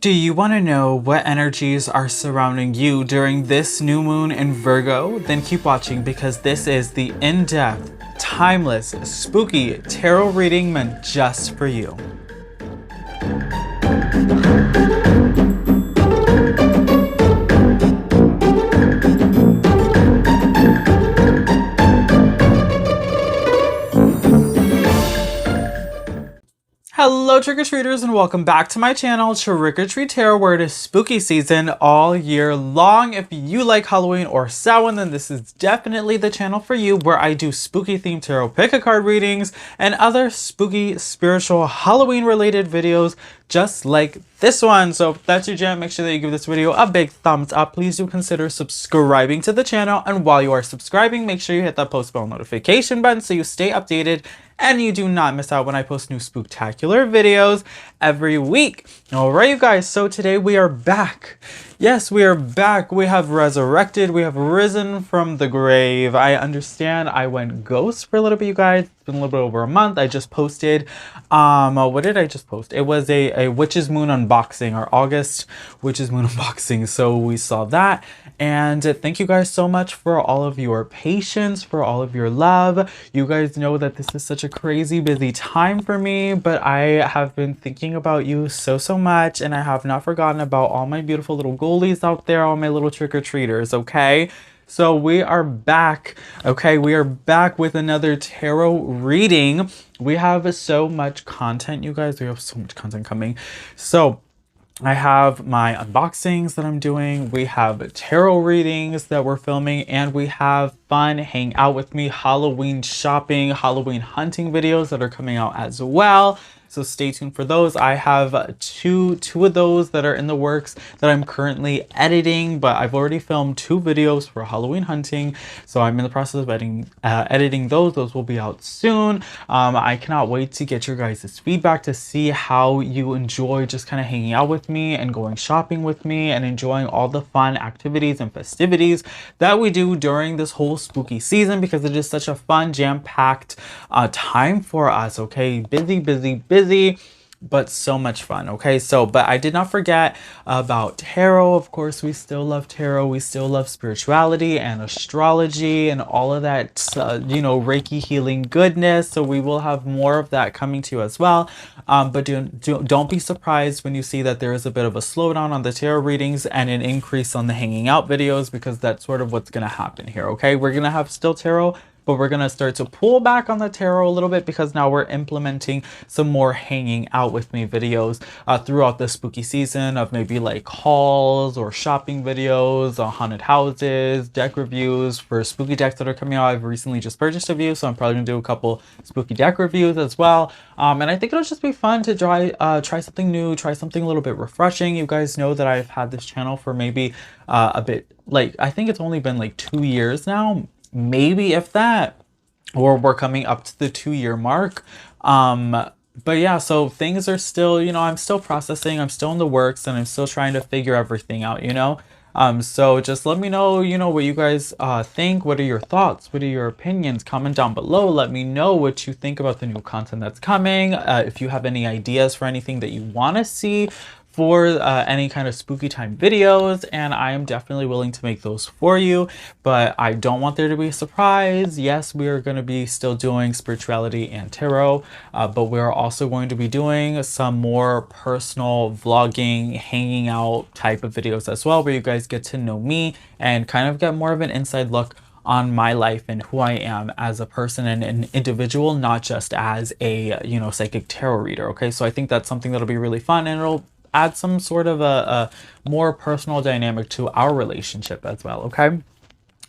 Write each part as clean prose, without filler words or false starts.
Do you want to know what energies are surrounding you during this new moon in Virgo? Then keep watching because this is the in-depth, timeless, spooky tarot reading meant just for you. Hello trick-or-treaters and welcome back to my channel, TrickrTreatTarot, where it is spooky season all year long. If you like Halloween or Samhain, then this is definitely the channel for you, where I do spooky themed tarot pick-a-card readings and other spooky, spiritual, Halloween-related videos just like this one. So if that's your jam, make sure that you give this video a big thumbs up. Please do consider subscribing to the channel, and while you are subscribing, make sure you hit that post bell notification button so you stay updated and you do not miss out when I post new spooktacular videos every week. All right, you guys, so today we are back. Yes, we are back. We have resurrected. We have risen from the grave. I understand I went ghost for a little bit, you guys. It's been a little bit over a month. I just posted, what did I just post? It was a Witch's Moon unboxing, our August Witch's Moon unboxing. So we saw that. And thank you guys so much for all of your patience, for all of your love. You guys know that this is such a crazy busy time for me, but I have been thinking about you so much, and I have not forgotten about all my beautiful little goalies out there, all my little trick-or-treaters, okay? So we are back, okay? We are back with another tarot reading. We have so much content, you guys. We have so much content coming. So I have my unboxings that I'm doing, we have tarot readings that we're filming, and we have fun hang out with me Halloween shopping, Halloween hunting videos that are coming out as well. So stay tuned for those. I have two of those that are in the works that I'm currently editing, but I've already filmed 2 videos for Halloween hunting. So I'm in the process of editing those. Those will be out soon. I cannot wait to get your guys' feedback to see how you enjoy just kind of hanging out with me and going shopping with me and enjoying all the fun activities and festivities that we do during this whole spooky season, because it is such a fun, jam-packed time for us, okay? Busy, but so much fun, okay? So, but I did not forget about tarot. Of course, we still love tarot. We still love spirituality and astrology and all of that, you know, Reiki healing goodness. So we will have more of that coming to you as well. But don't be surprised when you see that there is a bit of a slowdown on the tarot readings and an increase on the hanging out videos, because that's sort of what's going to happen here, okay? We're going to have still tarot, but we're going to start to pull back on the tarot a little bit, because now we're implementing some more hanging out with me videos throughout the spooky season, of maybe like hauls or shopping videos, haunted houses, deck reviews for spooky decks that are coming out. I've recently just purchased a few, so I'm probably going to do a couple spooky deck reviews as well. And I think it'll just be fun to try something new, try something a little bit refreshing. You guys know that I've had this channel for maybe a bit, like, I think it's only been like 2 years now, maybe if that, or we're coming up to the 2-year mark. But yeah, so things are still, you know, I'm still processing, I'm still in the works, and I'm still trying to figure everything out, you know. So just let me know, you know, what you guys think. What are your thoughts? What are your opinions? Comment down below. Let me know what you think about the new content that's coming. If you have any ideas for anything that you want to see for any kind of spooky time videos, and I am definitely willing to make those for you, but I don't want there to be a surprise. Yes, we are going to be still doing spirituality and tarot, but we're also going to be doing some more personal vlogging, hanging out type of videos as well, where you guys get to know me and kind of get more of an inside look on my life and who I am as a person and an individual, not just as a, you know, psychic tarot reader, okay? So I think that's something that'll be really fun, and it'll add some sort of a more personal dynamic to our relationship as well, okay?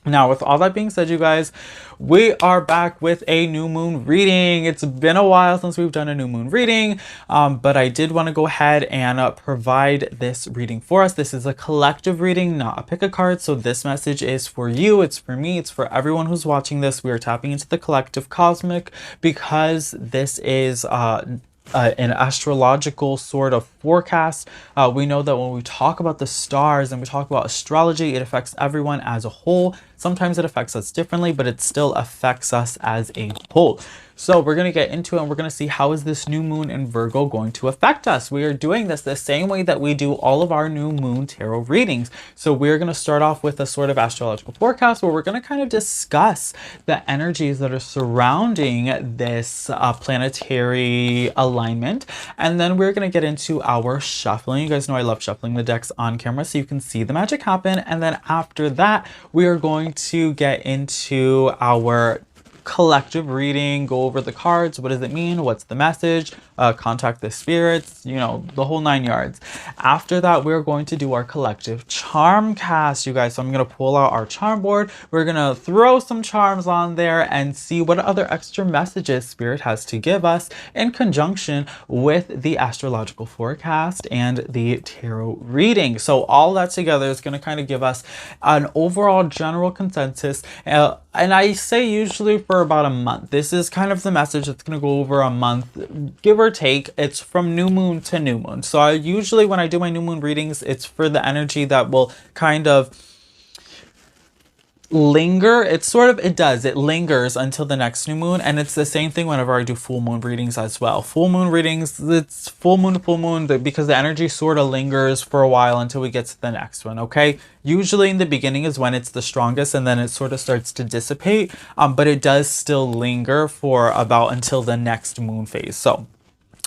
Now, with all that being said, you guys, we are back with a new moon reading. It's been a while since we've done a new moon reading, but I did want to go ahead and provide this reading for us. This is a collective reading, not a pick a card. So this message is for you, it's for me, it's for everyone who's watching this. We are tapping into the collective cosmic, because this is an astrological sort of forecast. We know that when we talk about the stars and we talk about astrology, it affects everyone as a whole. Sometimes it affects us differently, but it still affects us as a whole. So we're going to get into it and we're going to see how is this new moon in Virgo going to affect us. We are doing this the same way that we do all of our new moon tarot readings. So we're going to start off with a sort of astrological forecast where we're going to kind of discuss the energies that are surrounding this planetary alignment. And then we're going to get into our shuffling. You guys know I love shuffling the decks on camera so you can see the magic happen. And then after that, we are going to get into our collective reading, go over the cards. What does it mean? What's the message? Contact the spirits, you know, the whole 9 yards. After that, we're going to do our collective charm cast, you guys. So I'm going to pull out our charm board. We're going to throw some charms on there and see what other extra messages spirit has to give us in conjunction with the astrological forecast and the tarot reading. So all that together is going to kind of give us an overall general consensus. And I say usually for about a month. This is kind of the message that's going to go over a month, give or take. It's from new moon to new moon. So I usually, when I do my new moon readings, it's for the energy that will kind of linger. It lingers until the next new moon. And it's the same thing whenever I do full moon readings as well. Full moon readings, it's full moon to full moon because the energy sort of lingers for a while until we get to the next one. Okay, usually in the beginning is when it's the strongest and then it sort of starts to dissipate, but it does still linger for about until the next moon phase. So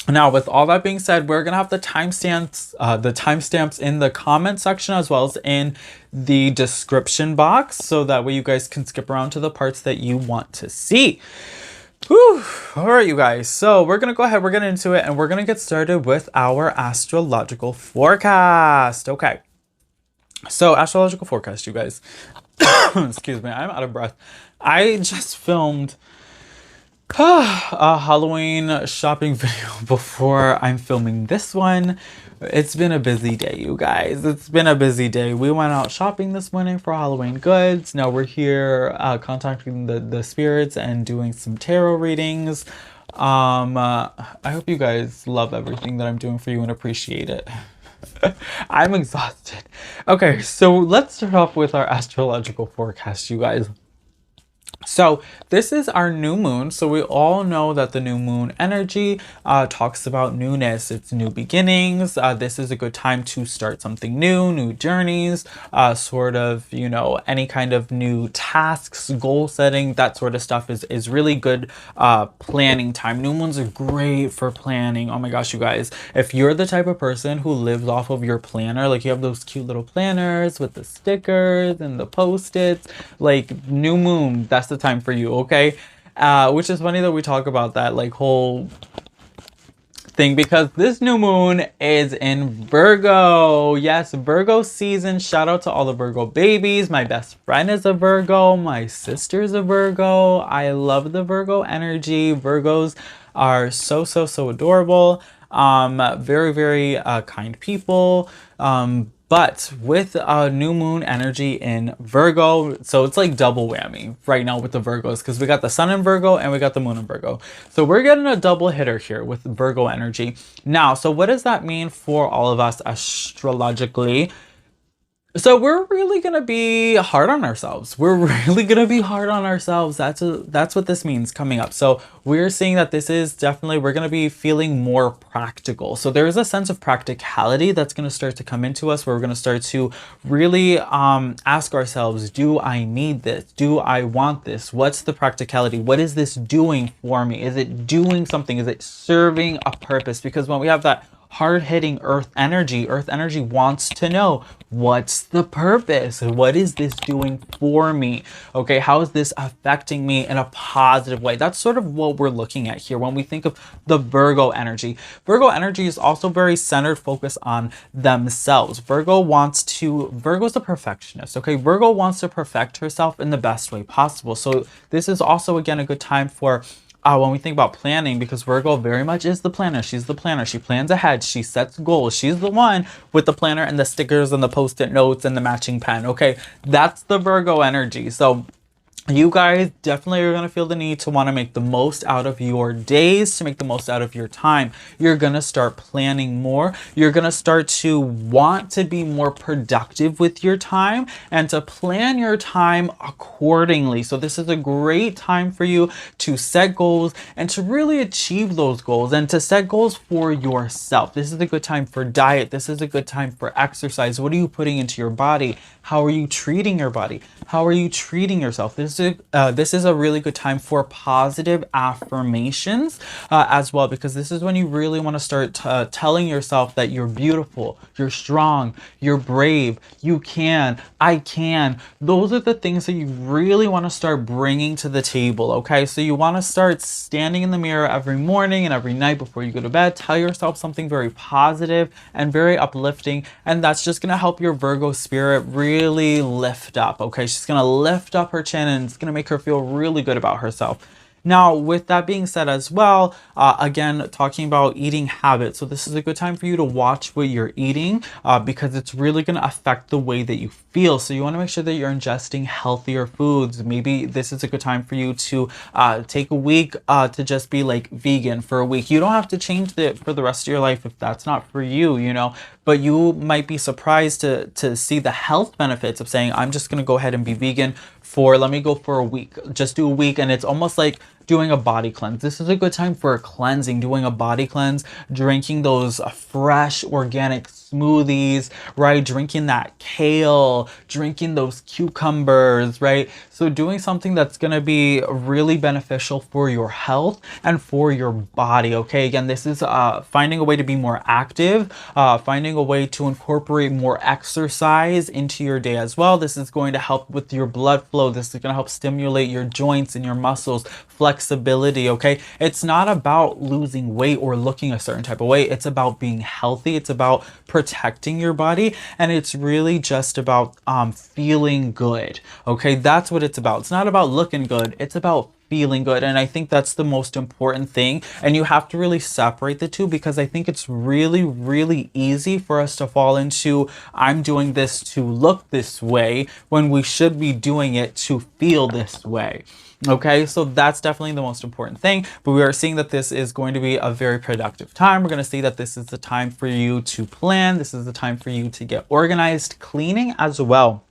now, with all that being said, we're going to have the timestamps in the comment section as well as in the description box. So that way you guys can skip around to the parts that you want to see. Whew. All right, you guys. So we're going to go ahead. We're getting into it and we're going to get started with our astrological forecast. Okay. So astrological forecast, you guys. Excuse me. I'm out of breath. I just filmed a Halloween shopping video before I'm filming this one. It's been a busy day, you guys. It's been a busy day. We went out shopping this morning for Halloween goods. Now we're here contacting the spirits and doing some tarot readings. I hope you guys love everything that I'm doing for you and appreciate it. I'm exhausted. Okay, so let's start off with our astrological forecast, you guys. So this is our new moon. So we all know that the new moon energy talks about newness. It's new beginnings. This is a good time to start something new journeys, sort of, you know, any kind of new tasks, goal setting, that sort of stuff is really good planning time. New moons are great for planning. Oh my gosh, you guys, if you're the type of person who lives off of your planner, like you have those cute little planners with the stickers and the post-its, like new moon, that's the time for you, okay? Which is funny that we talk about that like whole thing because this new moon is in Virgo. Yes, Virgo season. Shout out to all the Virgo babies. My best friend is a Virgo. My sister's a Virgo. I love the Virgo energy. Virgos are so adorable. Very, very kind people. But with new moon energy in Virgo, so it's like double whammy right now with the Virgos because we got the sun in Virgo and we got the moon in Virgo. So we're getting a double hitter here with Virgo energy. Now, so what does that mean for all of us astrologically? So we're really going to be hard on ourselves. We're really going to be hard on ourselves. That's what this means coming up. So we're seeing that this is definitely, we're going to be feeling more practical. So there is a sense of practicality that's going to start to come into us where we're going to start to really ask ourselves, do I need this? Do I want this? What's the practicality? What is this doing for me? Is it doing something? Is it serving a purpose? Because when we have that hard-hitting earth energy wants to know, what's the purpose? What is this doing for me? Okay, how is this affecting me in a positive way? That's sort of what we're looking at here when we think of the Virgo energy. Virgo energy is also very centered, focused on themselves. Virgo's a perfectionist, okay? Virgo wants to perfect herself in the best way possible. So this is also, again, a good time for when we think about planning, because Virgo very much is the planner. She's the planner. She plans ahead. She sets goals. She's the one with the planner and the stickers and the post-it notes and the matching pen. Okay, that's the Virgo energy. So you guys definitely are going to feel the need to want to make the most out of your days, to make the most out of your time. You're going to start planning more. You're going to start to want to be more productive with your time and to plan your time accordingly. So this is a great time for you to set goals and to really achieve those goals and to set goals for yourself. This is a good time for diet. This is a good time for exercise. What are you putting into your body? How are you treating your body? How are you treating yourself? This is a really good time for positive affirmations as well, because this is when you really want to start telling yourself that you're beautiful, you're strong, you're brave, you can, I can. Those are the things that you really want to start bringing to the table, okay? So you want to start standing in the mirror every morning and every night before you go to bed. Tell yourself something very positive and very uplifting, and that's just going to help your Virgo spirit really lift up, okay? She's going to lift up her chin and it's going to make her feel really good about herself. Now, with that being said as well, again, talking about eating habits. So this is a good time for you to watch what you're eating because it's really going to affect the way that you feel. So you want to make sure that you're ingesting healthier foods. Maybe this is a good time for you to take a week to just be like vegan for a week. You don't have to change it for the rest of your life if that's not for you, you know, but you might be surprised to see the health benefits of saying, I'm just going to go ahead and be vegan for, let me go for a week, just do a week. And it's almost like doing a body cleanse. This is a good time for a cleansing, doing a body cleanse, drinking those fresh organic smoothies, right? Drinking that kale, drinking those cucumbers, right? So doing something that's going to be really beneficial for your health and for your body, okay? Again, this is finding a way to be more active, finding a way to incorporate more exercise into your day as well. This is going to help with your blood flow. This is going to help stimulate your joints and your muscles, flexibility, okay? It's not about losing weight or looking a certain type of way. It's about being healthy. It's about protecting your body, and it's really just about feeling good, okay? That's what it's about. It's not about looking good. It's about feeling good, and I think that's the most important thing, and you have to really separate the two, because I think it's really easy for us to fall into, I'm doing this to look this way when we should be doing it to feel this way. Okay, so that's definitely the most important thing. But we are seeing that this is going to be a very productive time. We're going to see that this is the time for you to plan. This is the time for you to get organized, cleaning as well.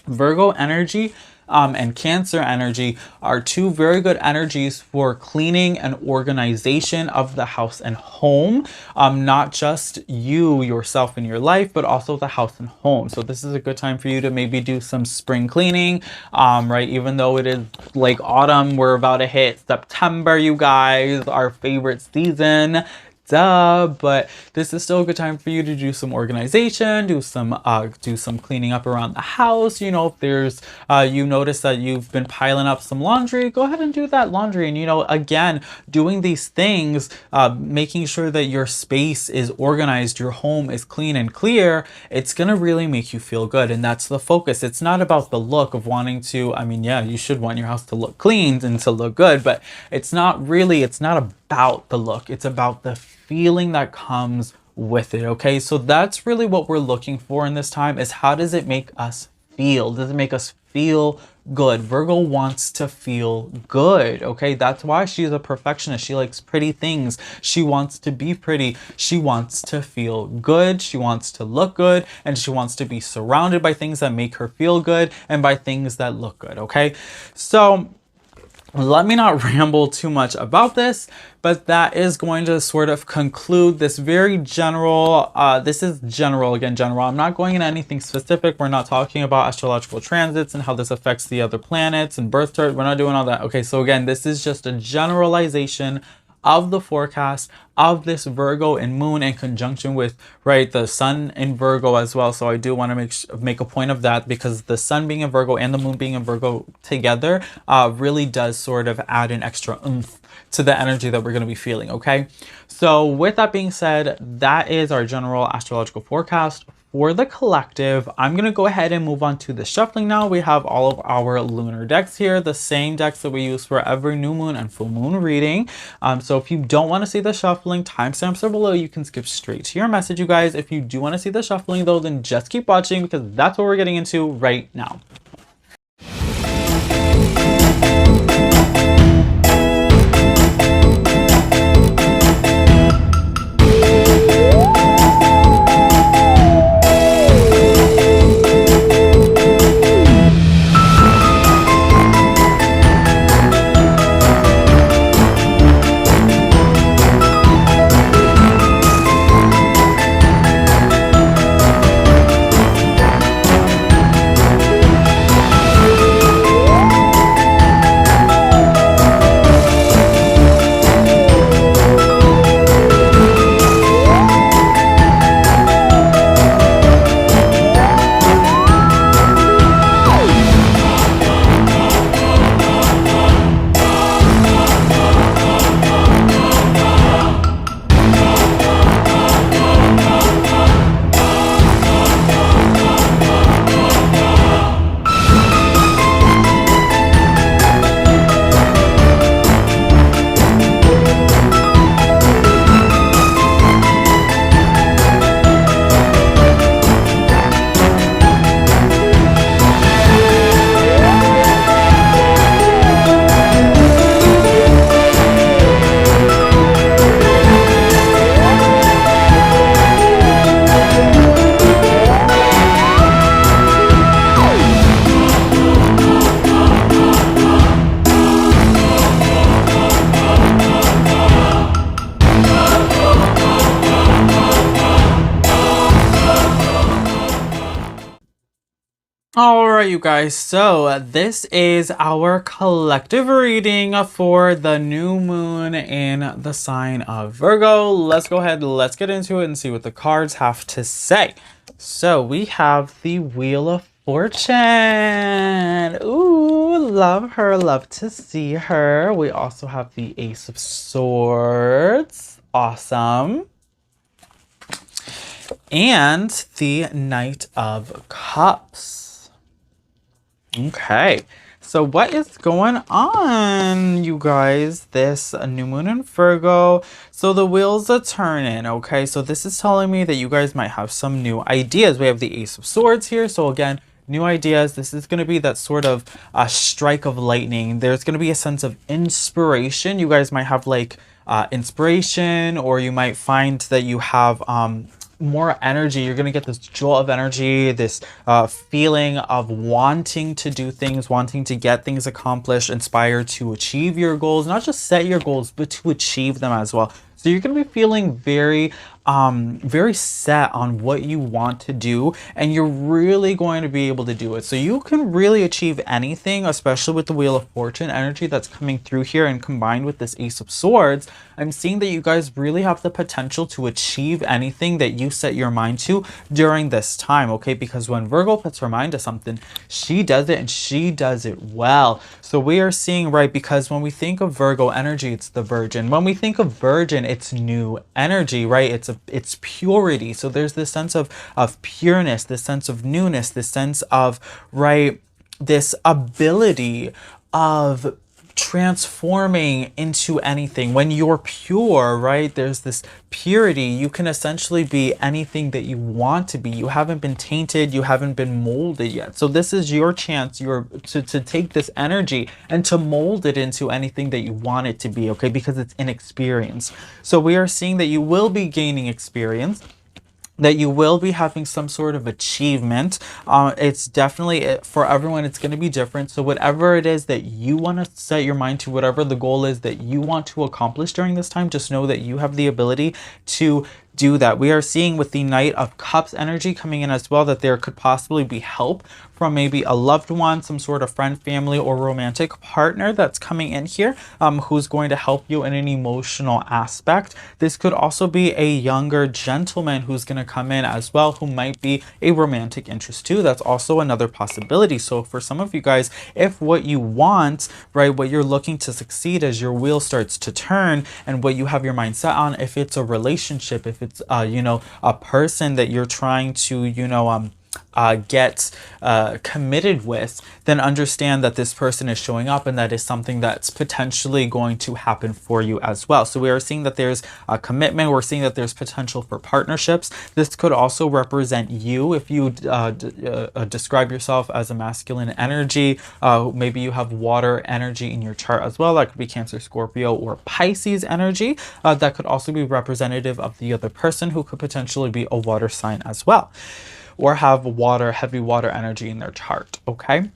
Virgo energy and Cancer energy are two very good energies for cleaning and organization of the house and home. Not just you, yourself, and your life, but also the house and home. So this is a good time for you to maybe do some spring cleaning, right? Even though it is like autumn, we're about to hit September, you guys, our favorite season. But this is still a good time for you to do some organization, do some cleaning up around the house. You know, if there's you notice that you've been piling up some laundry, go ahead and do that laundry. And you know, again, doing these things, making sure that your space is organized, your home is clean and clear, it's gonna really make you feel good. And that's the focus. It's not about the look of wanting to, I mean, yeah, you should want your house to look clean and to look good, but it's not about the look. It's about the feeling that comes with it, okay? So that's really what we're looking for in this time, is how does it make us feel? Does it make us feel good? Virgo wants to feel good, okay? That's why she's a perfectionist. She likes pretty things. She wants to be pretty. She wants to feel good. She wants to look good, and she wants to be surrounded by things that make her feel good and by things that look good, okay? So let me not ramble too much about this, but that is going to sort of conclude this very general, this is general, again, general. I'm not going into anything specific. We're not talking about astrological transits and how this affects the other planets and birth chart. We're not doing all that. Okay, so again, this is just a generalization of the forecast of this Virgo and moon in conjunction with, right, the sun in Virgo as well. So I do want to make a point of that, because the sun being in Virgo and the moon being in Virgo together really does sort of add an extra oomph to the energy that we're going to be feeling, okay? So with that being said, that is our general astrological forecast for the collective. I'm going to go ahead and move on to the shuffling now. We have all of our lunar decks here, the same decks that we use for every new moon and full moon reading. So if you don't want to see the shuffling, timestamps are below. You can skip straight to your message, you guys. If you do want to see the shuffling though, then just keep watching, because that's what we're getting into right now. All right, you guys, so this is our collective reading for the new moon in the sign of Virgo. Let's go ahead, let's get into it and see what the cards have to say. So we have the Wheel of Fortune. Ooh, love her, love to see her. We also have the Ace of Swords. Awesome. And the Knight of Cups. Okay, so what is going on, you guys? This new moon in Virgo. So the wheels are turning, okay? So this is telling me that you guys might have some new ideas. We have the Ace of Swords here. So again, new ideas. This is going to be that sort of strike of lightning. There's going to be a sense of inspiration. You guys might have like inspiration, or you might find that you have more energy. You're gonna get this jolt of energy, this feeling of wanting to do things, wanting to get things accomplished, inspired to achieve your goals, not just set your goals, but to achieve them as well. So you're gonna be feeling very very set on what you want to do, and you're really going to be able to do it. So you can really achieve anything, especially with the Wheel of Fortune energy that's coming through here, and combined with this Ace of Swords, I'm seeing that you guys really have the potential to achieve anything that you set your mind to during this time, okay? Because when Virgo puts her mind to something, she does it, and she does it well. So we are seeing, right, because when we think of Virgo energy, it's the Virgin. When we think of Virgin, it's new energy, right? It's purity. So there's this sense of pureness, this sense of newness, this sense of, right, this ability of transforming into anything. When you're pure, right, there's this purity. You can essentially be anything that you want to be. You haven't been tainted, you haven't been molded yet. So this is your chance, to take this energy and to mold it into anything that you want it to be, okay? Because it's inexperience. So we are seeing that you will be gaining experience, that you will be having some sort of achievement. It's definitely, for everyone, it's going to be different. So whatever it is that you want to set your mind to, whatever the goal is that you want to accomplish during this time, just know that you have the ability to do that. We are seeing with the Knight of Cups energy coming in as well, that there could possibly be help from maybe a loved one, some sort of friend, family, or romantic partner that's coming in here, who's going to help you in an emotional aspect. This could also be a younger gentleman who's going to come in as well, who might be a romantic interest too. That's also another possibility. So for some of you guys, if what you want, right, what you're looking to succeed as your wheel starts to turn, and what you have your mind set on, if it's a relationship, if it's you know, a person that you're trying to, you know, get committed with, then understand that this person is showing up, and that is something that's potentially going to happen for you as well. So we are seeing that there's a commitment. We're seeing that there's potential for partnerships. This could also represent you if you describe yourself as a masculine energy. Maybe you have water energy in your chart as well. That could be Cancer, Scorpio, or Pisces energy. That could also be representative of the other person, who could potentially be a water sign as well, or have heavy water energy in their chart, okay?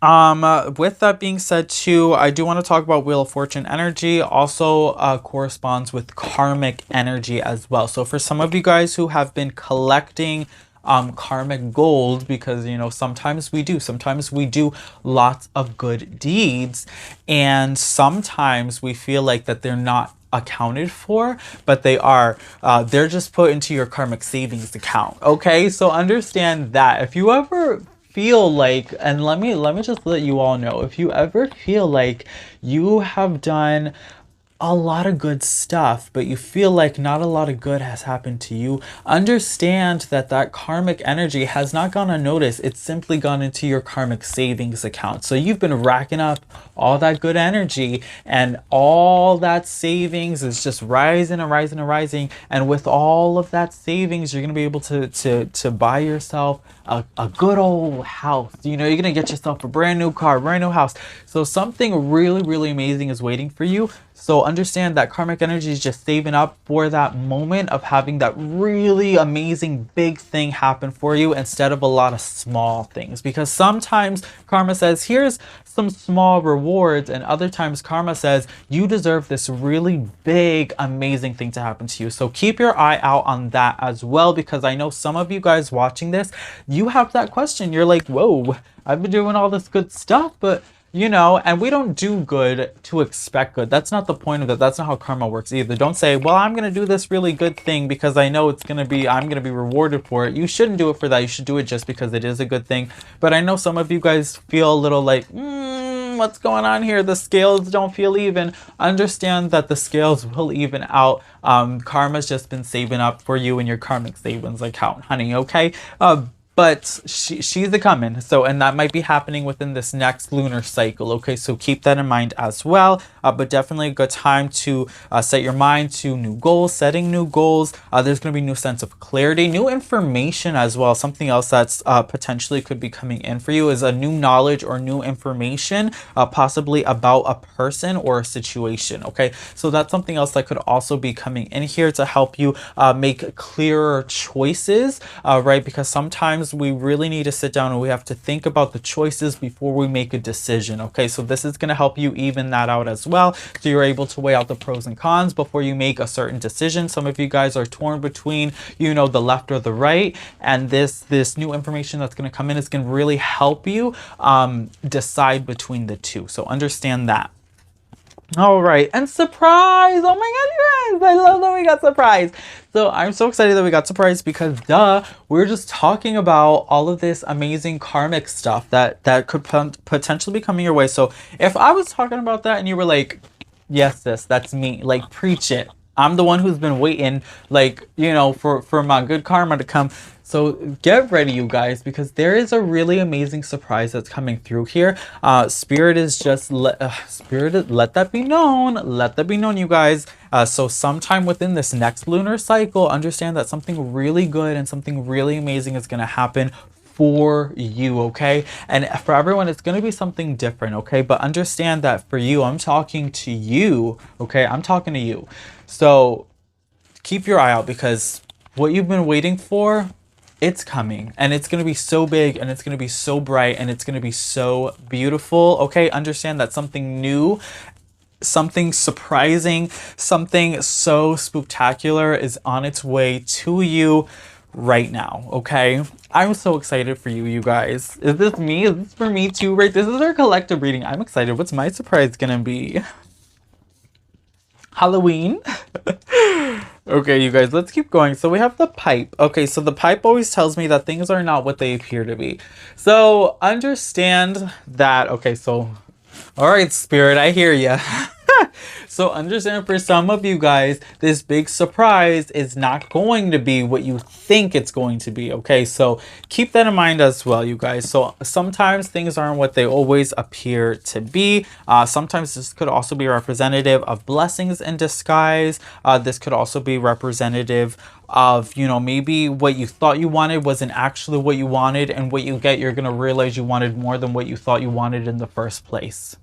With that being said too, I do want to talk about Wheel of Fortune energy. Also corresponds with karmic energy as well. So for some of you guys who have been collecting karmic gold, because, you know, sometimes we do lots of good deeds, and sometimes we feel like that they're not accounted for, but they are. They're just put into your karmic savings account, okay? So understand that if you ever feel like, and let me just let you all know, if you ever feel like you have done a lot of good stuff, but you feel like not a lot of good has happened to you, understand that that karmic energy has not gone unnoticed. It's simply gone into your karmic savings account. So you've been racking up all that good energy, and all that savings is just rising and rising and rising. And with all of that savings, you're going to be able to buy yourself a good old house. You know, you're going to get yourself a brand new car, brand new house. So something really, really amazing is waiting for you. So understand that karmic energy is just saving up for that moment of having that really amazing big thing happen for you instead of a lot of small things. Because sometimes karma says, here's some small rewards, and other times karma says you deserve this really big amazing thing to happen to you. So keep your eye out on that as well, because I know some of you guys watching this, you have that question. You're like, whoa, I've been doing all this good stuff, but you know, and we don't do good to expect good. That's not the point of it. That's not how karma works either. Don't say, well, I'm going to do this really good thing because I know I'm going to be rewarded for it. You shouldn't do it for that. You should do it just because it is a good thing. But I know some of you guys feel a little like, what's going on here? The scales don't feel even. Understand that the scales will even out. Karma's just been saving up for you in your karmic savings account, honey, okay? But she's a coming. So, and that might be happening within this next lunar cycle. Okay, so keep that in mind as well. But definitely a good time to set your mind to new goals, setting new goals. There's going to be new sense of clarity, new information as well. Something else that's potentially could be coming in for you is a new knowledge or new information, possibly about a person or a situation. Okay, so that's something else that could also be coming in here to help you make clearer choices, right? Because sometimes we really need to sit down and we have to think about the choices before we make a decision. Okay, so this is going to help you even that out as well, so you're able to weigh out the pros and cons before you make a certain decision. Some of you guys are torn between, you know, the left or the right, and this new information that's going to come in is going to really help you decide between the two. So understand that. All right, and surprise! Oh my god, you guys, I love that we got surprise. So I'm so excited that we got surprise because we're just talking about all of this amazing karmic stuff that could potentially be coming your way. So if I was talking about that and you were like, yes, that's me, like, preach it. I'm the one who's been waiting, like, you know, for my good karma to come. So get ready, you guys, because there is a really amazing surprise that's coming through here. Spirit is just let that be known. Let that be known, you guys. So sometime within this next lunar cycle, understand that something really good and something really amazing is going to happen for you, okay? And for everyone, it's going to be something different, okay? But understand that for you, I'm talking to you, okay? I'm talking to you. So keep your eye out, because what you've been waiting for, it's coming, and it's going to be so big, and it's going to be so bright, and it's going to be so beautiful, okay? Understand that something new, something surprising, something so spectacular is on its way to you right now, okay? I'm so excited for you, you guys. Is this me? Is this for me too, right? This is our collective reading. I'm excited. What's my surprise gonna be? Halloween? Okay, you guys, let's keep going. So we have the pipe. Okay, so the pipe always tells me that things are not what they appear to be. So understand that, okay, so, all right, Spirit, I hear ya. So understand, for some of you guys, this big surprise is not going to be what you think it's going to be, okay? So keep that in mind as well, you guys. So sometimes things aren't what they always appear to be. Sometimes this could also be representative of blessings in disguise. This could also be representative of, you know, maybe what you thought you wanted wasn't actually what you wanted, and what you get, you're going to realize you wanted more than what you thought you wanted in the first place.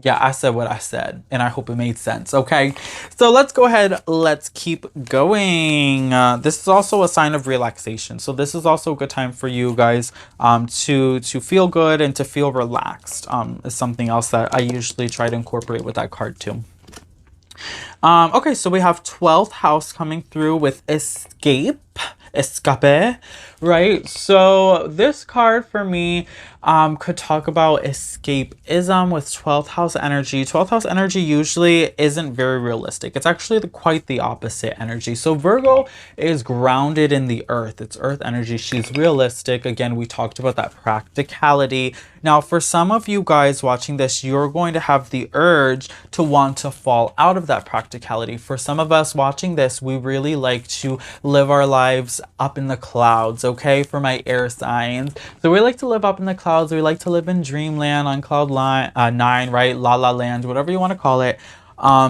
Yeah, I said what I said, and I hope it made sense, okay? So let's go ahead, let's keep going. This is also a sign of relaxation. So this is also a good time for you guys to feel good and to feel relaxed. Is something else that I usually try to incorporate with that card too. Okay, so we have 12th house coming through with escape, right? So this card for me could talk about escapism with 12th house energy. 12th house energy usually isn't very realistic. It's actually quite the opposite energy. So Virgo is grounded in the earth. It's earth energy. She's realistic. Again, we talked about that practicality. Now, for some of you guys watching this, you're going to have the urge to want to fall out of that practicality. For some of us watching this, we really like to live our lives up in the clouds, okay? For my air signs. So we like to live up in the clouds. We like to live in dreamland, on cloud 9, right? La La Land, whatever you want to call it.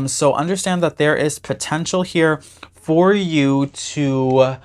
So understand that there is potential here for you to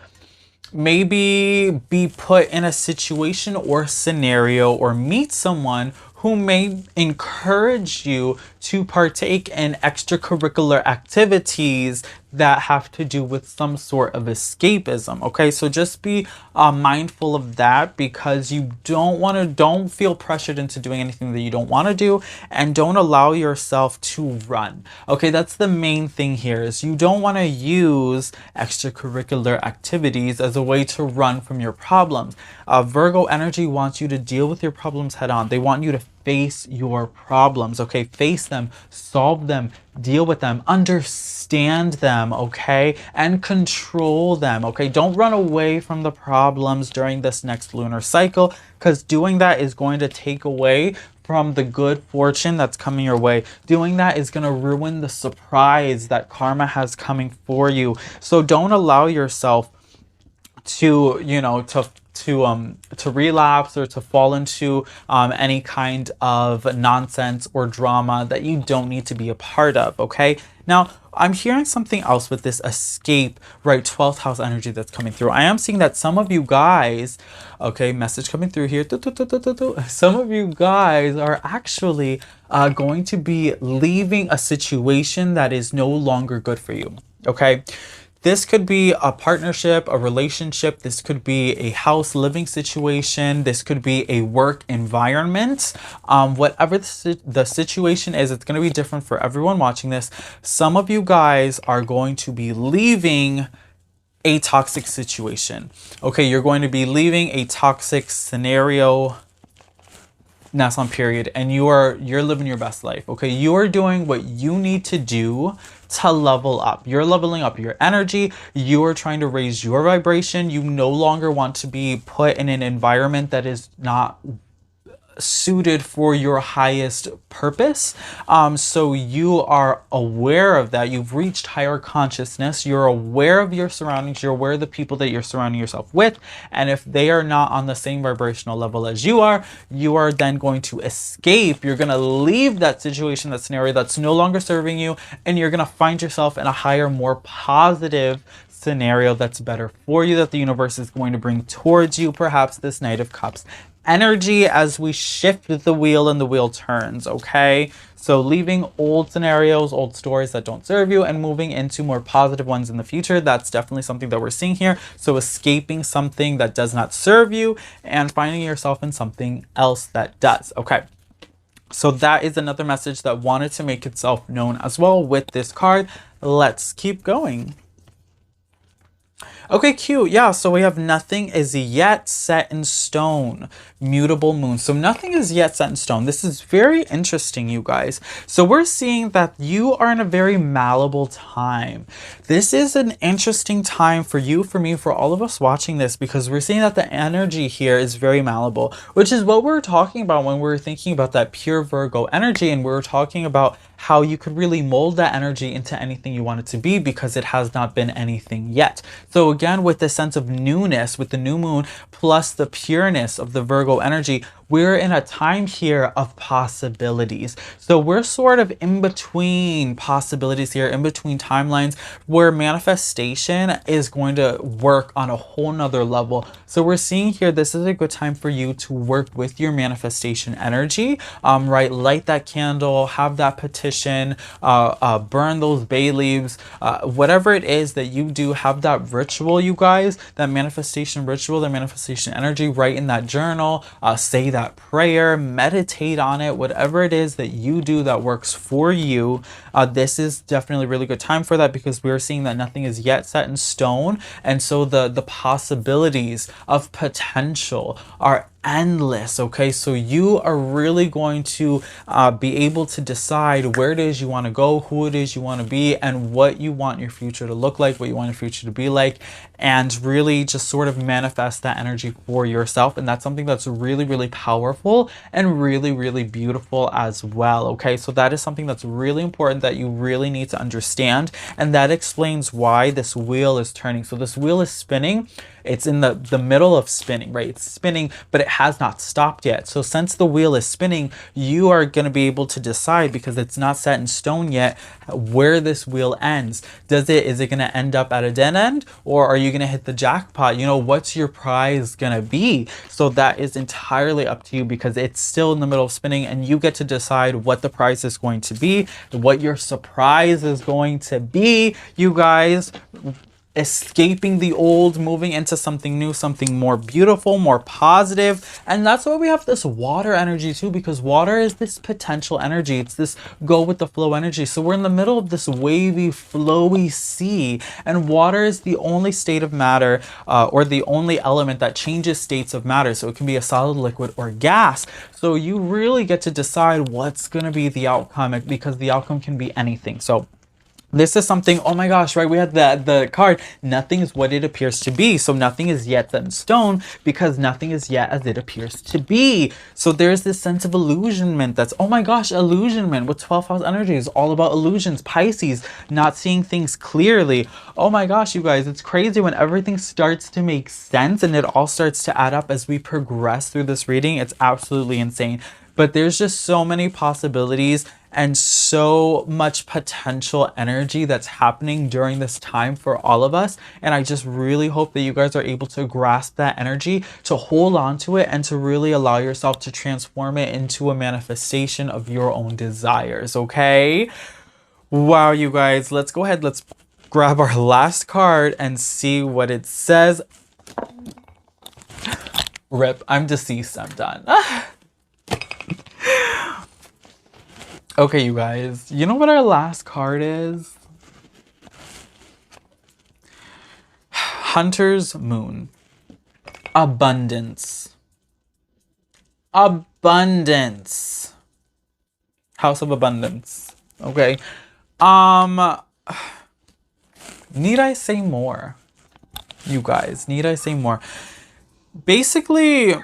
maybe be put in a situation or scenario or meet someone who may encourage you to partake in extracurricular activities that have to do with some sort of escapism. Okay, so just be mindful of that, because you don't feel pressured into doing anything that you don't want to do, and don't allow yourself to run. Okay, that's the main thing here, is you don't want to use extracurricular activities as a way to run from your problems. Virgo energy wants you to deal with your problems head on. They want you to face your problems, okay? Face them, solve them, deal with them, understand them, okay? And control them, okay? Don't run away from the problems during this next lunar cycle, because doing that is going to take away from the good fortune that's coming your way. Doing that is going to ruin the surprise that karma has coming for you. So don't allow yourself to, you know, to relapse or to fall into any kind of nonsense or drama that you don't need to be a part of, okay? Now, I'm hearing something else with this escape, right? 12th house energy that's coming through. I am seeing that some of you guys, okay, message coming through here. Some of you guys are actually going to be leaving a situation that is no longer good for you, okay? This could be a partnership, a relationship. This could be a house living situation. This could be a work environment. Whatever the situation is, it's going to be different for everyone watching this. Some of you guys are going to be leaving a toxic situation. Okay, you're going to be leaving a toxic scenario. That's on period, and you're living your best life. Okay, you are doing what you need to do to level up. You're leveling up your energy. You are trying to raise your vibration. You no longer want to be put in an environment that is not suited for your highest purpose. So you are aware of that. You've reached higher consciousness. You're aware of your surroundings. You're aware of the people that you're surrounding yourself with. And if they are not on the same vibrational level as you are then going to escape. You're going to leave that situation, that scenario that's no longer serving you, and you're going to find yourself in a higher, more positive scenario that's better for you, that the universe is going to bring towards you, perhaps this Knight of Cups energy, as we shift the wheel and the wheel turns, okay? So leaving old scenarios, old stories that don't serve you, and moving into more positive ones in the future. That's definitely something that we're seeing here. So escaping something that does not serve you and finding yourself in something else that does, okay? So that is another message that wanted to make itself known as well with this card. Let's keep going. Okay, cute. Yeah, so we have nothing is yet set in stone. Mutable moon. So nothing is yet set in stone. This is very interesting, you guys. So we're seeing that you are in a very malleable time. This is an interesting time for you, for me, for all of us watching this, because we're seeing that the energy here is very malleable, which is what we were talking about when we were thinking about that pure Virgo energy, and we were talking about how you could really mold that energy into anything you want it to be, because it has not been anything yet. So again, with the sense of newness, with the new moon, plus the pureness of the Virgo energy, we're in a time here of possibilities. So we're sort of in between possibilities here, in between timelines, where manifestation is going to work on a whole nother level. So we're seeing here, this is a good time for you to work with your manifestation energy, right? Light that candle, have that petition, burn those bay leaves, whatever it is that you do, have that ritual, you guys, that manifestation ritual, that manifestation energy, write in that journal, say that prayer, meditate on it, whatever it is that you do that works for you. This is definitely a really good time for that, because we're seeing that nothing is yet set in stone, and so the possibilities of potential are endless. Okay, so you are really going to be able to decide where it is you want to go, who it is you want to be, and what you want your future to look like, what you want your future to be like, and really just sort of manifest that energy for yourself. And that's something that's really, really powerful and really, really beautiful as well. Okay, so that is something that's really important that you really need to understand, and that explains why this wheel is turning. So this wheel is spinning. It's in the middle of spinning, right? It's spinning, but it has not stopped yet. So since the wheel is spinning, you are going to be able to decide, because it's not set in stone yet, where this wheel ends. Is it going to end up at a dead end, or are you going to hit the jackpot? You know, what's your prize going to be? So that is entirely up to you, because it's still in the middle of spinning, and you get to decide what the prize is going to be, what your surprise is going to be, you guys. Escaping the old, moving into something new, something more beautiful, more positive. And that's why we have this water energy too, because water is this potential energy. It's this go with the flow energy. So we're in the middle of this wavy, flowy sea, and water is the only state of matter, or the only element that changes states of matter. So it can be a solid, liquid, or gas. So you really get to decide what's going to be the outcome, because the outcome can be anything. So this is something, oh my gosh, right? We had the card, nothing is what it appears to be. So nothing is yet set in stone, because nothing is yet as it appears to be. So there's this sense of illusionment. That's, oh my gosh, illusionment with 12th house energy is all about illusions. Pisces, not seeing things clearly. Oh my gosh, you guys, it's crazy when everything starts to make sense and it all starts to add up as we progress through this reading. It's absolutely insane. But there's just so many possibilities and so much potential energy that's happening during this time for all of us. And I just really hope that you guys are able to grasp that energy, to hold on to it, and to really allow yourself to transform it into a manifestation of your own desires, okay? Wow, you guys, let's go ahead. Let's grab our last card and see what it says. Rip, I'm deceased. I'm done. Okay, you guys, you know what our last card is? Hunter's Moon. Abundance. Abundance. House of Abundance. Okay. Need I say more? You guys, need I say more? Basically,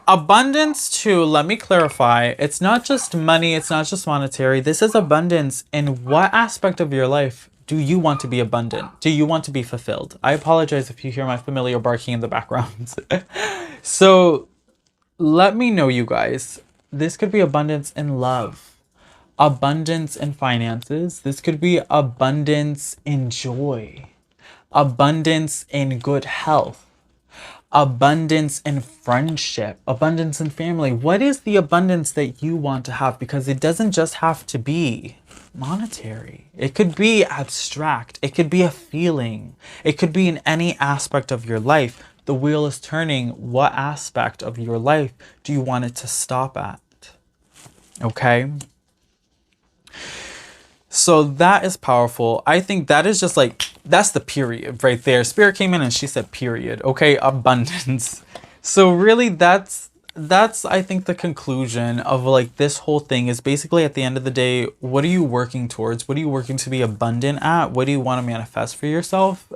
abundance too, let me clarify. It's not just money, it's not just monetary. This is abundance in what aspect of your life do you want to be abundant? Do you want to be fulfilled? I apologize if you hear my familiar barking in the background. So let me know, you guys. This could be abundance in love, abundance in finances. This could be abundance in joy, abundance in good health, abundance in friendship, abundance in family. What is the abundance that you want to have? Because it doesn't just have to be monetary. It could be abstract. It could be a feeling. It could be in any aspect of your life. The wheel is turning. What aspect of your life do you want it to stop at? Okay. So that is powerful. I think that is just like, that's the period right there. Spirit came in and she said period. Okay, abundance. So really that's I think the conclusion of like this whole thing is basically at the end of the day, what are you working towards? What are you working to be abundant at? What do you want to manifest for yourself?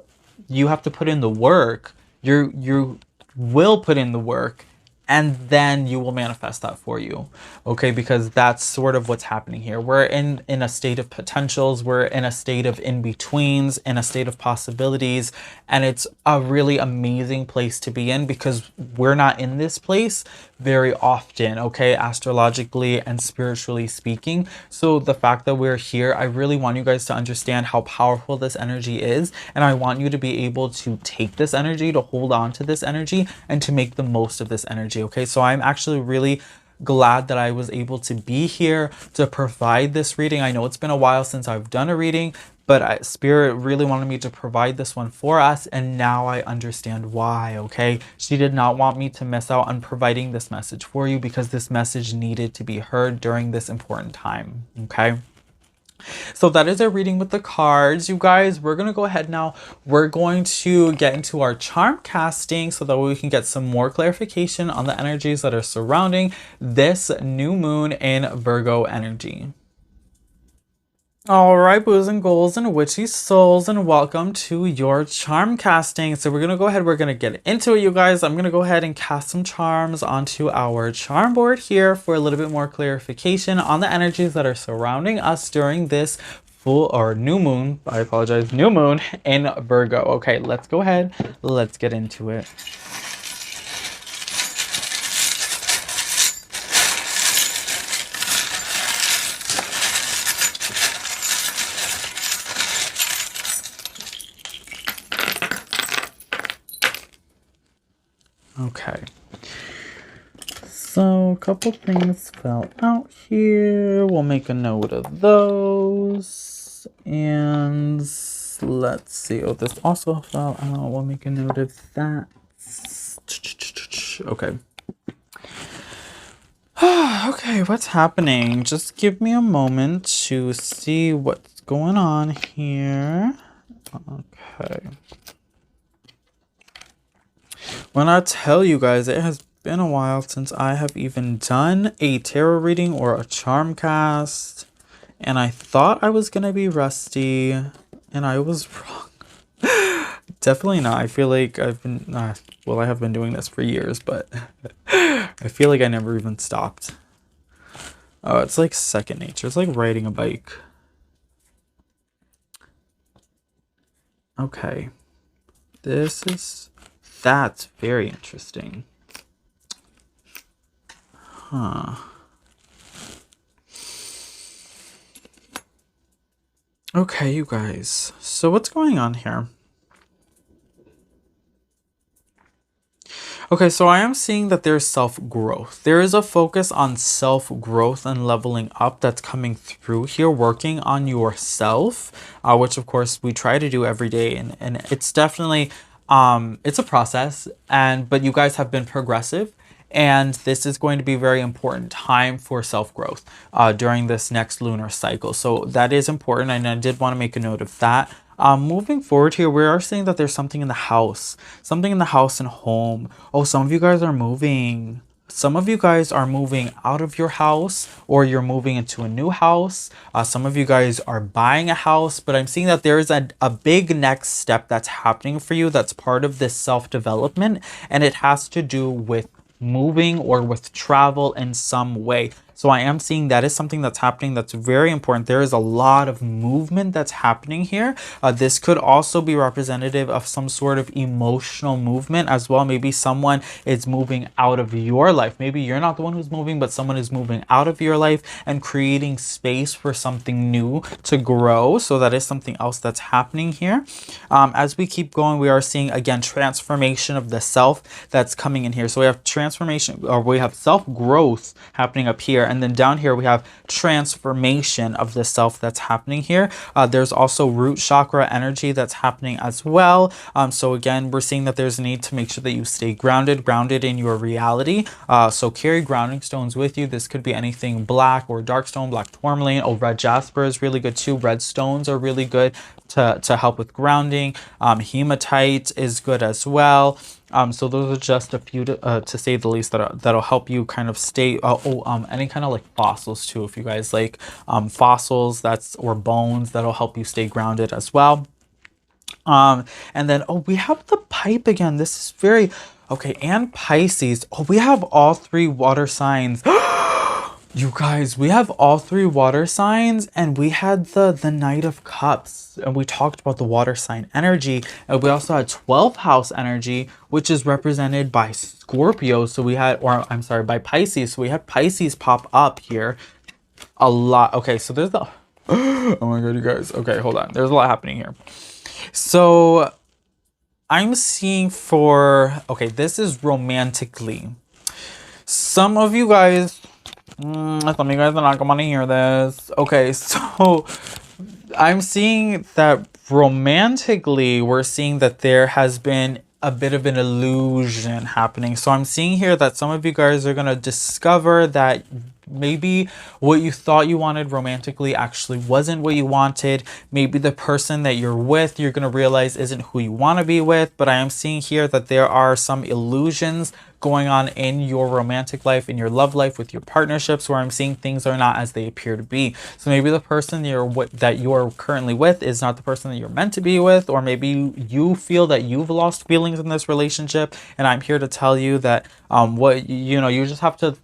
You have to put in the work. You will put in the work, and then you will manifest that for you. Okay, because that's sort of what's happening here. We're in a state of potentials. We're in a state of in-betweens, in a state of possibilities. And it's a really amazing place to be in, because we're not in this place very often, okay, astrologically and spiritually speaking. So the fact that we're here, I really want you guys to understand how powerful this energy is. And I want you to be able to take this energy, to hold on to this energy, and to make the most of this energy. Okay, so I'm actually really glad that I was able to be here to provide this reading. I know it's been a while since I've done a reading, but Spirit really wanted me to provide this one for us, and now I understand why, okay? She did not want me to miss out on providing this message for you, because this message needed to be heard during this important time, okay? So that is our reading with the cards, you guys. We're going to go ahead now. We're going to get into our charm casting so that we can get some more clarification on the energies that are surrounding this new moon in Virgo energy. All right, boos and ghouls and witchy souls, and welcome to your charm casting. So we're going to go ahead. We're going to get into it, you guys. I'm going to go ahead and cast some charms onto our charm board here for a little bit more clarification on the energies that are surrounding us during this full or new moon, I apologize, new moon in Virgo. Okay, let's go ahead. Let's get into it. Okay. So a couple things fell out here. We'll make a note of those. And let's see. Oh, this also fell out. We'll make a note of that. Okay. Okay, what's happening? Just give me a moment to see what's going on here. Okay. When I tell you guys, it has been a while since I have even done a tarot reading or a charm cast, and I thought I was gonna be rusty, and I was wrong. Definitely not. I feel like I've been well, I have been doing this for years, but I feel like I never even stopped. Oh, it's like second nature. It's like riding a bike. Okay, that's very interesting. Huh. Okay, you guys. So what's going on here? Okay, so I am seeing that there's self-growth. There is a focus on self-growth and leveling up that's coming through here, working on yourself, which of course we try to do every day. And it's definitely, it's a process, but you guys have been progressive. And this is going to be a very important time for self-growth during this next lunar cycle. So that is important, and I did want to make a note of that. Moving forward here, we are seeing that there's something in the house. Something in the house and home. Oh, some of you guys are moving. Some of you guys are moving out of your house, or you're moving into a new house. Some of you guys are buying a house, but I'm seeing that there is a big next step that's happening for you that's part of this self-development, and it has to do with moving or with travel in some way. So I am seeing that is something that's happening that's very important. There is a lot of movement that's happening here. This could also be representative of some sort of emotional movement as well. Maybe someone is moving out of your life. Maybe you're not the one who's moving, but someone is moving out of your life and creating space for something new to grow. So that is something else that's happening here. As we keep going, we are seeing, again, transformation of the self that's coming in here. So we have transformation, or we have self-growth happening up here. And then down here, we have transformation of the self that's happening here. There's also root chakra energy that's happening as well. So again, we're seeing that there's a need to make sure that you stay grounded in your reality. So carry grounding stones with you. This could be anything black or dark stone, black tourmaline. Oh, red jasper is really good too. Red stones are really good to help with grounding. Hematite is good as well. So those are just a few to say the least that'll help you kind of stay. Any kind of like fossils too, if you guys like fossils, or bones, that'll help you stay grounded as well. And then we have the pipe again. This is very okay. And Pisces. Oh, we have all three water signs. You guys, we have all three water signs, and we had the Knight of Cups, and we talked about the water sign energy, and we also had 12th house energy, which is represented by Scorpio. So we had, by Pisces. So we had Pisces pop up here a lot. Okay, so there's the, oh my God, you guys. Okay, hold on. There's a lot happening here. So I'm seeing this is romantically. Some of you guys, some of you guys are not going to hear this. Okay, so I'm seeing that romantically, we're seeing that there has been a bit of an illusion happening. So I'm seeing here that some of you guys are going to discover that maybe what you thought you wanted romantically actually wasn't what you wanted. Maybe the person that you're with, you're going to realize isn't who you want to be with. But I am seeing here that there are some illusions going on in your romantic life, in your love life, with your partnerships, where I'm seeing things are not as they appear to be. So maybe the person that you're currently with is not the person that you're meant to be with, or maybe you feel that you've lost feelings in this relationship. And I'm here to tell you that you just have to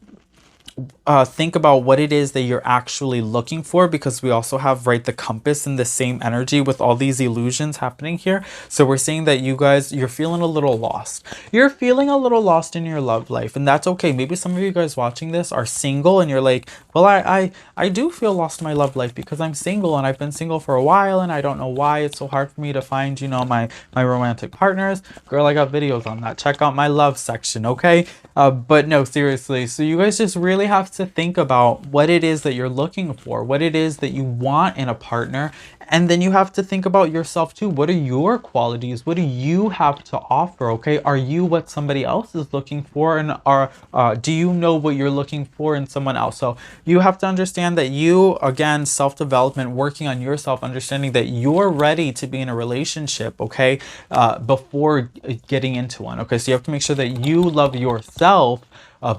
think about what it is that you're actually looking for, because we also have, right, the compass in the same energy with all these illusions happening here. So we're seeing that you guys, you're feeling a little lost. You're feeling a little lost in your love life, and that's okay. Maybe some of you guys watching this are single and you're like, well, I do feel lost in my love life because I'm single and I've been single for a while and I don't know why it's so hard for me to find, you know, my romantic partners. Girl, I got videos on that. Check out my love section, okay? But no, seriously. So you guys just really have to think about what it is that you're looking for, what it is that you want in a partner. And then you have to think about yourself too. What are your qualities? What do you have to offer? Okay, are you what somebody else is looking for, and do you know what you're looking for in someone else? So you have to understand that you, again, self-development, working on yourself, understanding that you're ready to be in a relationship, okay, before getting into one. Okay, so you have to make sure that you love yourself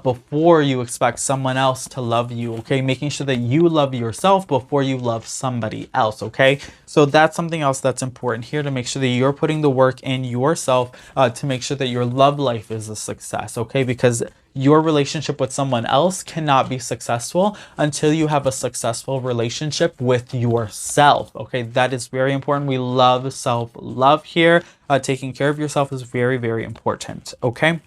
before you expect someone else to love you, okay? Making sure that you love yourself before you love somebody else, okay? So that's something else that's important here, to make sure that you're putting the work in yourself to make sure that your love life is a success, okay? Because your relationship with someone else cannot be successful until you have a successful relationship with yourself, okay? That is very important. We love self-love here. Taking care of yourself is very, very important, okay?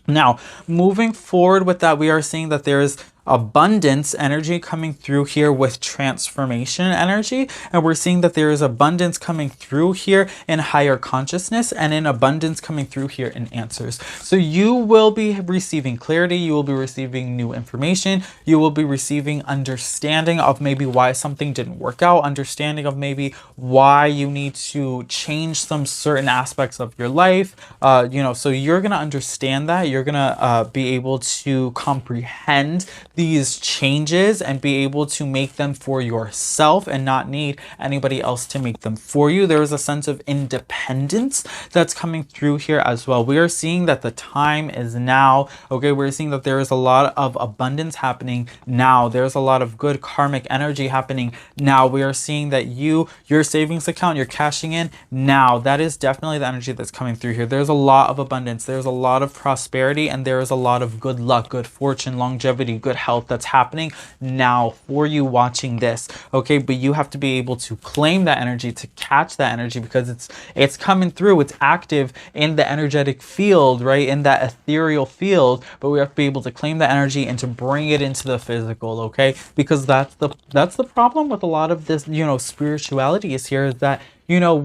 Now, moving forward with that, we are seeing that there is abundance energy coming through here with transformation energy, and we're seeing that there is abundance coming through here in higher consciousness, and in abundance coming through here in answers. So you will be receiving clarity, you will be receiving new information, you will be receiving understanding of maybe why something didn't work out, understanding of maybe why you need to change some certain aspects of your life. You know, so you're gonna understand that, you're gonna be able to comprehend these changes and be able to make them for yourself and not need anybody else to make them for you. There is a sense of independence that's coming through here as well. We are seeing that the time is now, okay? We're seeing that there is a lot of abundance happening now. There's a lot of good karmic energy happening now. We are seeing that your savings account, you're cashing in now. That is definitely the energy that's coming through here. There's a lot of abundance, there's a lot of prosperity, and there is a lot of good luck, good fortune, longevity, good health that's happening now for you watching this, okay? But you have to be able to claim that energy, to catch that energy, because it's coming through, it's active in the energetic field, right, in that ethereal field. But we have to be able to claim that energy and to bring it into the physical, okay? Because that's the problem with a lot of this, you know, spirituality is here, is that, you know,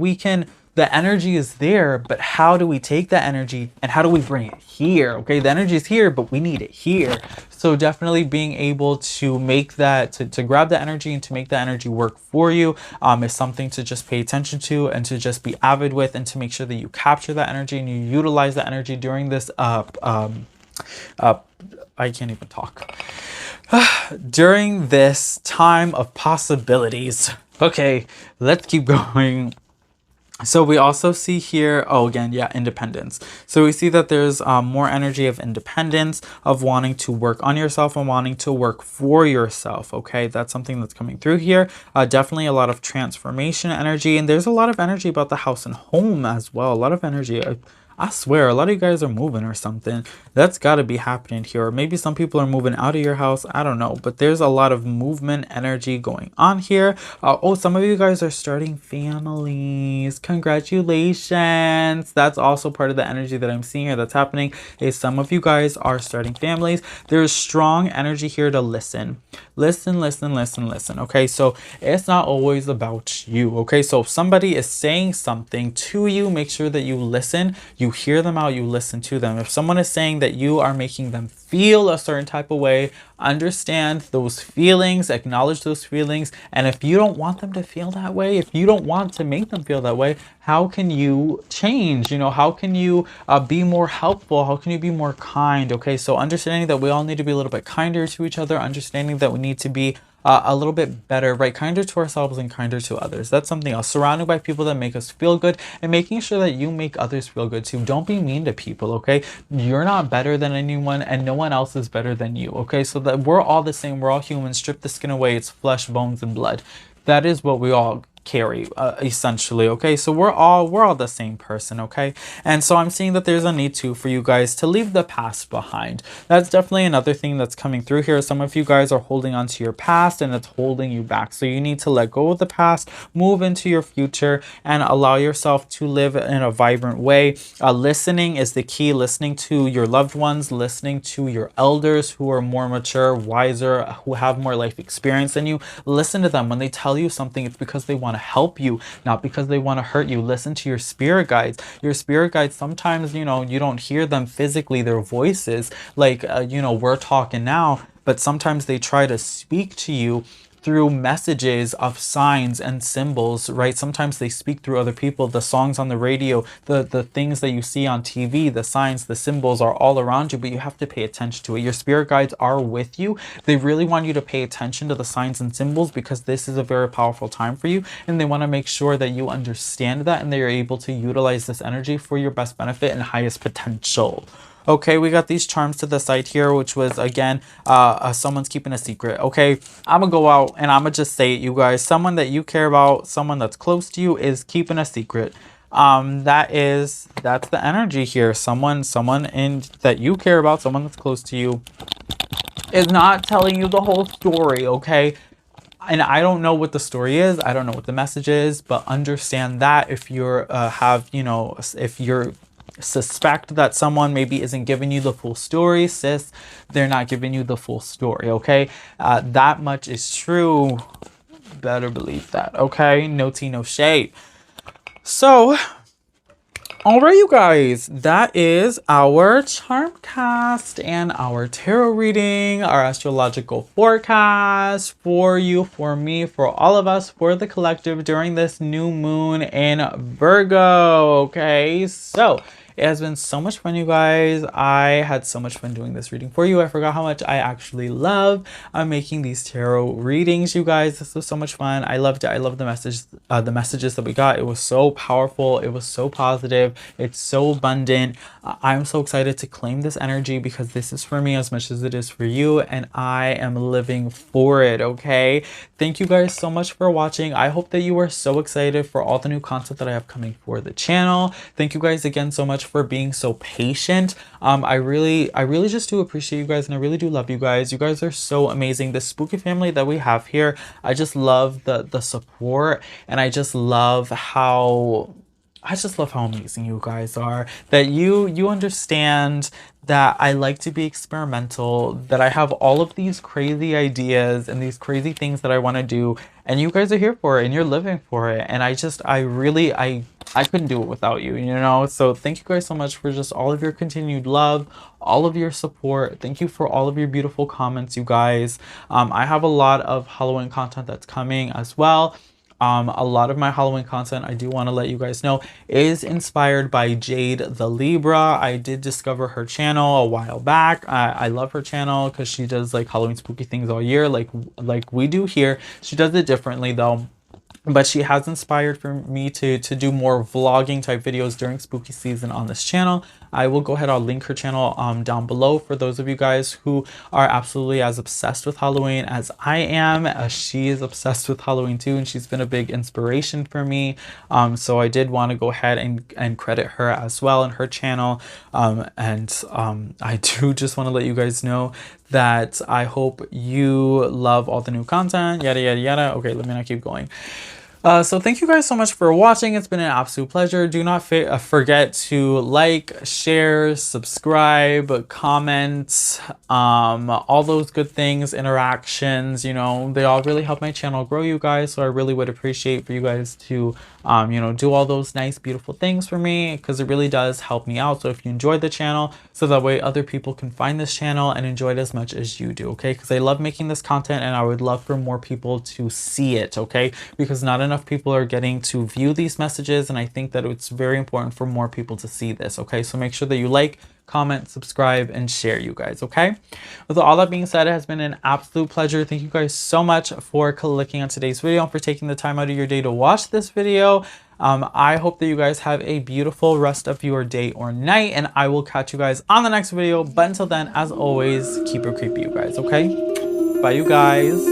the energy is there, but how do we take that energy and how do we bring it here? Okay, the energy is here, but we need it here. So definitely being able to make that, to grab that energy and to make that energy work for you is something to just pay attention to and to just be avid with, and to make sure that you capture that energy and you utilize that energy during this, I can't even talk. During this time of possibilities. Okay, let's keep going. So we also see here, oh, again, yeah, independence. So we see that there's more energy of independence, of wanting to work on yourself and wanting to work for yourself, okay? That's something that's coming through here. Definitely a lot of transformation energy, and there's a lot of energy about the house and home as well. A lot of energy. I swear, a lot of you guys are moving or something. That's got to be happening here. Or maybe some people are moving out of your house. I don't know. But there's a lot of movement energy going on here. Oh, some of you guys are starting families. Congratulations. That's also part of the energy that I'm seeing here that's happening, is some of you guys are starting families. There's strong energy here to listen. Listen, listen, listen, listen. Okay, so it's not always about you. Okay, so if somebody is saying something to you, make sure that you listen. You hear them out, you listen to them. If someone is saying that you are making them feel a certain type of way, understand those feelings, acknowledge those feelings. And if you don't want them to feel that way, if you don't want to make them feel that way, how can you change? You know, how can you be more helpful? How can you be more kind? Okay, so understanding that we all need to be a little bit kinder to each other, understanding that we need to be a little bit better, right? Kinder to ourselves and kinder to others. That's something else. Surrounded by people that make us feel good, and making sure that you make others feel good too. Don't be mean to people, okay? You're not better than anyone, and no one else is better than you, okay? So that we're all the same. We're all humans. Strip the skin away. It's flesh, bones, and blood. That is what we all carry, essentially. Okay, so we're all the same person. Okay, and so I'm seeing that there's a need to for you guys to leave the past behind. That's definitely another thing that's coming through here. Some of you guys are holding on to your past and it's holding you back, so you need to let go of the past, move into your future, and allow yourself to live in a vibrant way. Listening is the key. Listening to your loved ones, listening to your elders who are more mature, wiser, who have more life experience than you. Listen to them. When they tell you something, it's because they want to help you, not because they want to hurt you. Listen to your spirit guides. Your spirit guides, sometimes, you know, you don't hear them physically, their voices, like, you know, we're talking now, but sometimes they try to speak to you through messages of signs and symbols, right? Sometimes they speak through other people. The songs on the radio, the things that you see on TV, the signs, the symbols are all around you, but you have to pay attention to it. Your spirit guides are with you. They really want you to pay attention to the signs and symbols because this is a very powerful time for you, and they want to make sure that you understand that and that you're able to utilize this energy for your best benefit and highest potential. Okay, we got these charms to the side here, which was, again, someone's keeping a secret. Okay, I'm gonna go out and I'm gonna just say it, you guys. Someone that you care about, someone that's close to you, is keeping a secret. That's the energy here. Someone that you care about, someone that's close to you, is not telling you the whole story. Okay, and I don't know what the story is. I don't know what the message is, but understand that if you're if you're suspect that someone maybe isn't giving you the full story, sis, they're not giving you the full story. Okay, that much is true. Better believe that. Okay, no tea, no shade. So, all right, you guys, that is our charm cast and our tarot reading, our astrological forecast for you, for me, for all of us, for the collective during this new moon in Virgo. Okay, so it has been so much fun, you guys. I had so much fun doing this reading for you. I forgot how much I actually love making these tarot readings, you guys. This was so much fun. I loved it. I love the messages that we got. It was so powerful. It was so positive. It's so abundant. I'm so excited to claim this energy because this is for me as much as it is for you, and I am living for it. Okay, thank you guys so much for watching. I hope that you are so excited for all the new content that I have coming for the channel. Thank you guys again so much for being so patient. I really just do appreciate you guys, and I really do love you guys. You guys are so amazing. The spooky family that we have here, I just love the support, and I just love how amazing you guys are, that you understand that I like to be experimental, that I have all of these crazy ideas and these crazy things that I want to do, and you guys are here for it and you're living for it. And I couldn't do it without you, you know? So thank you guys so much for just all of your continued love, all of your support. Thank you for all of your beautiful comments, you guys. I have a lot of Halloween content that's coming as well. A lot of my Halloween content, I do want to let you guys know, is inspired by Jade the Libra. I did discover her channel a while back. I love her channel because she does like Halloween spooky things all year, like we do here. She does it differently though. But she has inspired for me to do more vlogging type videos during spooky season on this channel. I will go ahead, I'll link her channel down below for those of you guys who are absolutely as obsessed with Halloween as I am. She is obsessed with Halloween too, and she's been a big inspiration for me. So I did want to go ahead and credit her as well in her channel. I do just want to let you guys know that I hope you love all the new content, yada yada yada. Okay, let me not keep going. So thank you guys so much for watching. It's been an absolute pleasure. Do not forget to like, share, subscribe, comment, all those good things, interactions, you know, they all really help my channel grow, you guys. So I really would appreciate for you guys to, you know, do all those nice, beautiful things for me, because it really does help me out. So if you enjoyed the channel, so that way other people can find this channel and enjoy it as much as you do, okay? Because I love making this content and I would love for more people to see it, okay? Because not enough people are getting to view these messages, and I think that it's very important for more people to see this, okay? So make sure that you like, comment, subscribe, and share, you guys, okay? With all that being said, it has been an absolute pleasure. Thank you guys so much for clicking on today's video and for taking the time out of your day to watch this video. I hope that you guys have a beautiful rest of your day or night, and I will catch you guys on the next video. But until then, as always, keep it creepy, you guys, okay? Bye, you guys.